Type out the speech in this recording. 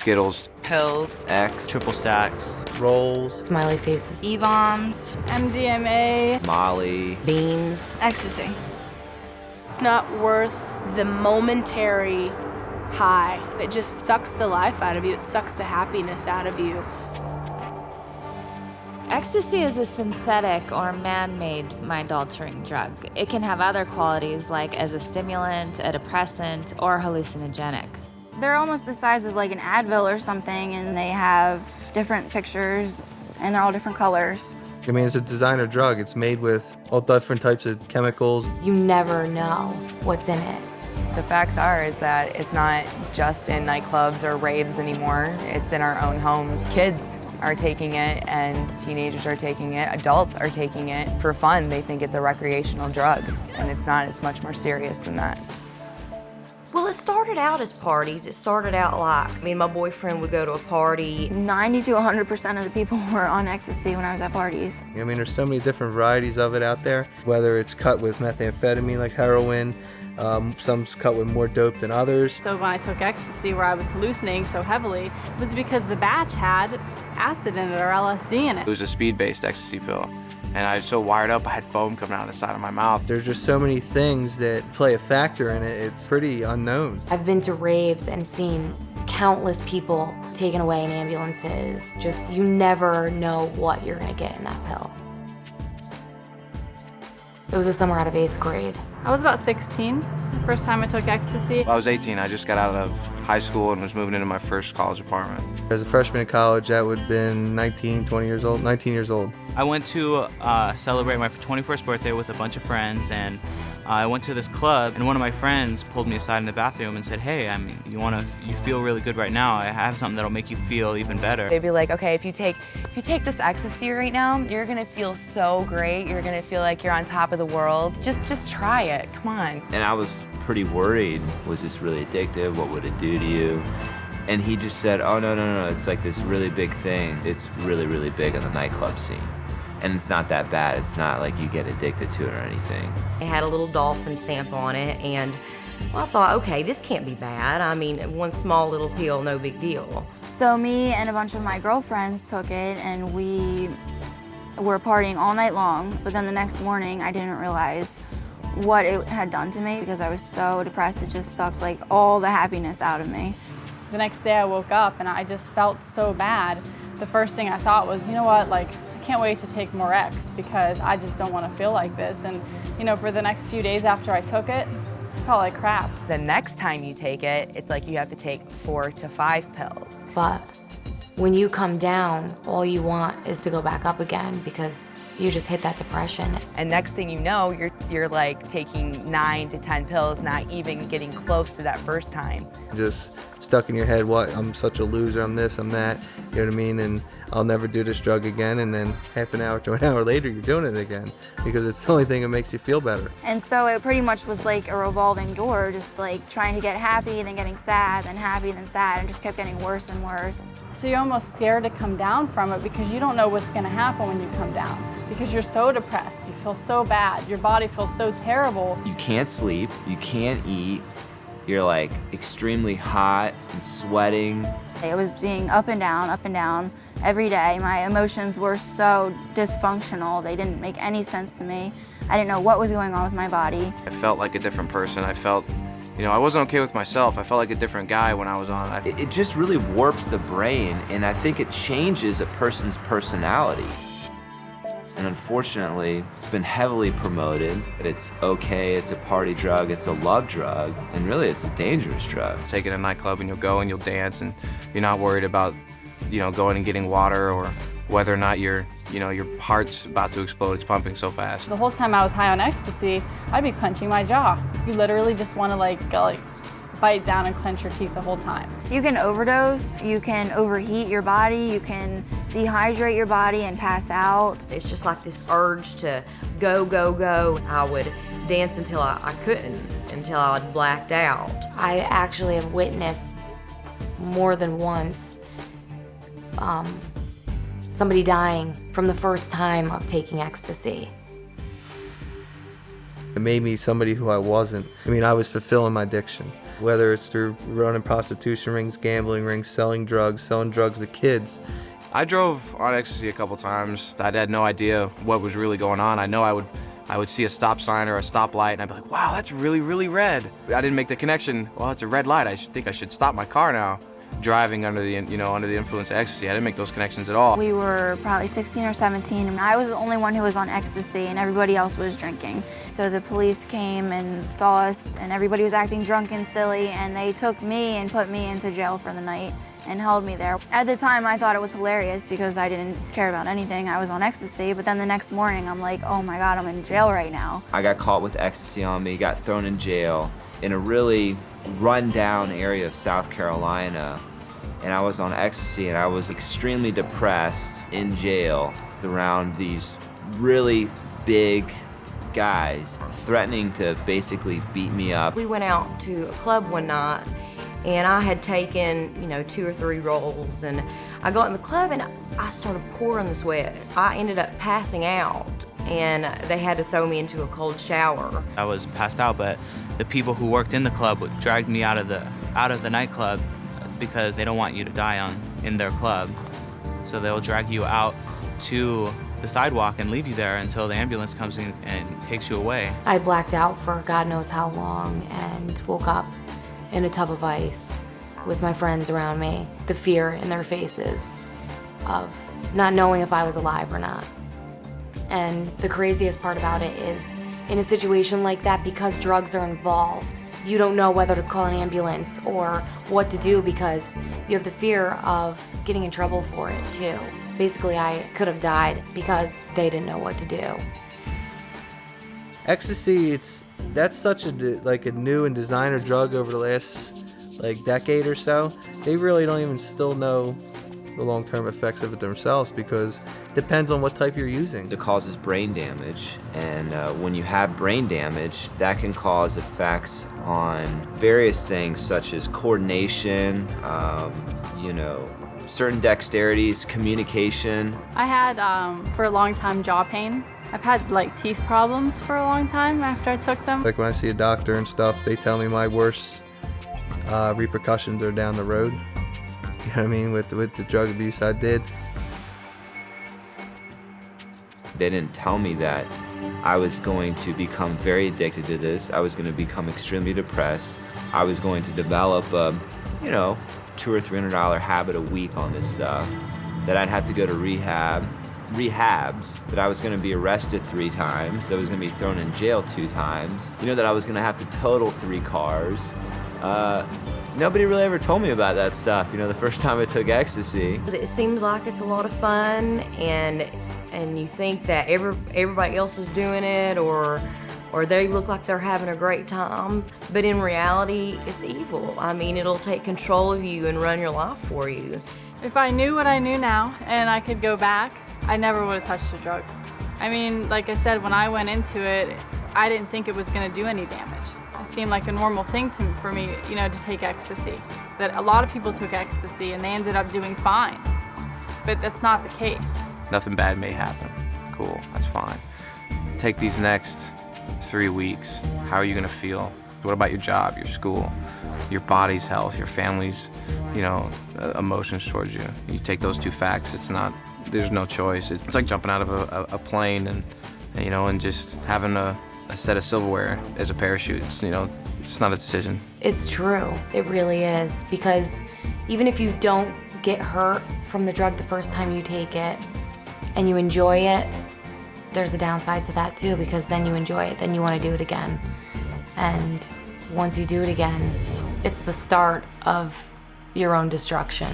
Skittles, pills, X, triple stacks, rolls, smiley faces, E-bombs, MDMA, Molly, beans, ecstasy. it's not worth the momentary high. It just sucks the life out of you. It sucks the happiness out of you. Ecstasy is a synthetic or man-made mind-altering drug. It can have other qualities like as a stimulant, a depressant, or hallucinogenic. They're almost the size of like an Advil or something, and they have different pictures, and they're all different colors. I mean, it's a designer drug. It's made with all different types of chemicals. you never know what's in it. The facts are is that it's not just in nightclubs or raves anymore. It's in our own homes. Kids are taking it, and teenagers are taking it. Adults are taking it for fun. They think it's a recreational drug, and it's not. It's much more serious than that. Well, it started out as parties. It started out like, me and my boyfriend would go to a party. 90 to 100% of the people were on ecstasy when I was at parties. I mean, there's so many different varieties of it out there, whether it's cut with methamphetamine like heroin, some's cut with more dope than others. So when I took ecstasy, where I was hallucinating so heavily, it was because the batch had acid in it or LSD in it it. was a speed-based ecstasy pill. And I was so wired up, I had foam coming out of the side of my mouth. There's just so many things that play a factor in it. It's pretty unknown. I've been to raves and seen countless people taken away in ambulances. Just, you never know what you're gonna get in that pill. It was the summer out of 8th grade. I was about 16 the first time I took ecstasy. I was 18, I just got out of high school and was moving into my first college apartment. As a freshman in college, that would have been 19 years old. I went to celebrate my 21st birthday with a bunch of friends, and I went to this club, and one of my friends pulled me aside in the bathroom and said, hey, I mean, you feel really good right now. I have something that'll make you feel even better. They'd be like, okay, if you take this ecstasy right now, you're gonna feel so great. You're gonna feel like you're on top of the world. Just try it, come on. And I was pretty worried. Was this really addictive? What would it do to you? And he just said, oh, no, it's like this really big thing. It's really, really big on the nightclub scene. And it's not that bad. It's not like you get addicted to it or anything. It had a little dolphin stamp on it, and well, I thought, okay, this can't be bad. I mean, one small little pill, no big deal. So me and a bunch of my girlfriends took it, and we were partying all night long. But then the next morning, I didn't realize what it had done to me because I was so depressed. It just sucked like all the happiness out of me. The next day I woke up and I just felt so bad. The first thing I thought was, you know what, like, I can't wait to take more X because I just don't want to feel like this. And, you know, for the next few days after I took it, I felt like crap. The next time you take it, it's like you have to take 4 to 5 pills. But when you come down, all you want is to go back up again because you just hit that depression. And next thing you know, you're like taking 9 to 10 pills, not even getting close to that first time. Just stuck in your head, what, I'm such a loser, I'm this, I'm that, you know what I mean? And I'll never do this drug again. And then half an hour to an hour later, you're doing it again because it's the only thing that makes you feel better. And so it pretty much was like a revolving door, just like trying to get happy, then getting sad, then happy, then sad, and just kept getting worse and worse. So you're almost scared to come down from it because you don't know what's going to happen when you come down. Because you're so depressed, you feel so bad, your body feels so terrible. You can't sleep, you can't eat, you're like extremely hot and sweating. I was being up and down every day. My emotions were so dysfunctional. They didn't make any sense to me. I didn't know what was going on with my body. I felt like a different person. I felt, you know, I wasn't okay with myself. I felt like a different guy when I was on it. It just really warps the brain, and I think it changes a person's personality. And unfortunately, it's been heavily promoted. It's okay, it's a party drug, it's a love drug, and really it's a dangerous drug. Take it in a nightclub and you'll go and you'll dance and you're not worried about, you know, going and getting water or whether or not your heart's about to explode, it's pumping so fast. The whole time I was high on ecstasy, I'd be clenching my jaw. You literally just want to bite down and clench your teeth the whole time. You can overdose, you can overheat your body, you can dehydrate your body and pass out. It's just like this urge to go, go, go. I would dance until I couldn't, until I had blacked out. I actually have witnessed more than once somebody dying from the first time of taking ecstasy. It made me somebody who I wasn't. I mean, I was fulfilling my addiction. whether it's through running prostitution rings, gambling rings, selling drugs to kids. I drove on Ecstasy a couple times. I had no idea what was really going on. I know I would see a stop sign or a stoplight and I'd be like, wow, that's really, really red. I didn't make the connection. Well, it's a red light. I think I should stop my car now. Driving under the influence of Ecstasy, I didn't make those connections at all. We were probably 16 or 17, and I was the only one who was on Ecstasy, and everybody else was drinking. So the police came and saw us, and everybody was acting drunk and silly, and they took me and put me into jail for the night and held me there. At the time, I thought it was hilarious because I didn't care about anything. I was on Ecstasy, but then the next morning, I'm like, oh my God, I'm in jail right now. I got caught with Ecstasy on me, got thrown in jail in a really run-down area of South Carolina. And I was on Ecstasy and I was extremely depressed in jail around these really big guys threatening to basically beat me up. We went out to a club one night and I had taken, 2 or 3 rolls, and I got in the club and I started pouring the sweat. I ended up passing out and they had to throw me into a cold shower. I was passed out, but the people who worked in the club dragged me out of the nightclub because they don't want you to die in their club. So they'll drag you out to the sidewalk and leave you there until the ambulance comes in and takes you away. I blacked out for God knows how long and woke up in a tub of ice with my friends around me, the fear in their faces of not knowing if I was alive or not. And the craziest part about it is, in a situation like that, because drugs are involved, you don't know whether to call an ambulance or what to do because you have the fear of getting in trouble for it too. Basically, I could have died because they didn't know what to do. Ecstasy, that's such a new and designer drug over the last decade or so. They really don't even still know the long-term effects of it themselves because it depends on what type you're using. It causes brain damage, and when you have brain damage, that can cause effects on various things such as coordination, certain dexterities, communication. I had, for a long time, jaw pain. I've had teeth problems for a long time after I took them. Like when I see a doctor and stuff, they tell me my worst repercussions are down the road. You know what I mean? With the drug abuse I did. They didn't tell me that I was going to become very addicted to this. I was going to become extremely depressed. I was going to develop a, $200 or $300 habit a week on this stuff. That I'd have to go to rehabs. That I was going to be arrested 3 times. That I was going to be thrown in jail 2 times. That I was going to have to total 3 cars. Nobody really ever told me about that stuff, the first time I took Ecstasy. It seems like it's a lot of fun, and you think that everybody else is doing it, or they look like they're having a great time, but in reality, it's evil. I mean, it'll take control of you and run your life for you. If I knew what I knew now and I could go back, I never would have touched a drug. I mean, like I said, when I went into it, I didn't think it was going to do any damage. It seemed like a normal thing for me, to take Ecstasy. That a lot of people took Ecstasy and they ended up doing fine. But that's not the case. Nothing bad may happen. Cool, that's fine. Take these next 3 weeks. How are you gonna feel? What about your job, your school, your body's health, your family's, emotions towards you? You take those 2 facts, there's no choice. It's like jumping out of a plane and just having a set of silverware as a parachute. It's not a decision. It's true. It really is. Because even if you don't get hurt from the drug the first time you take it and you enjoy it, there's a downside to that too, because then you enjoy it, then you want to do it again. And once you do it again, it's the start of your own destruction.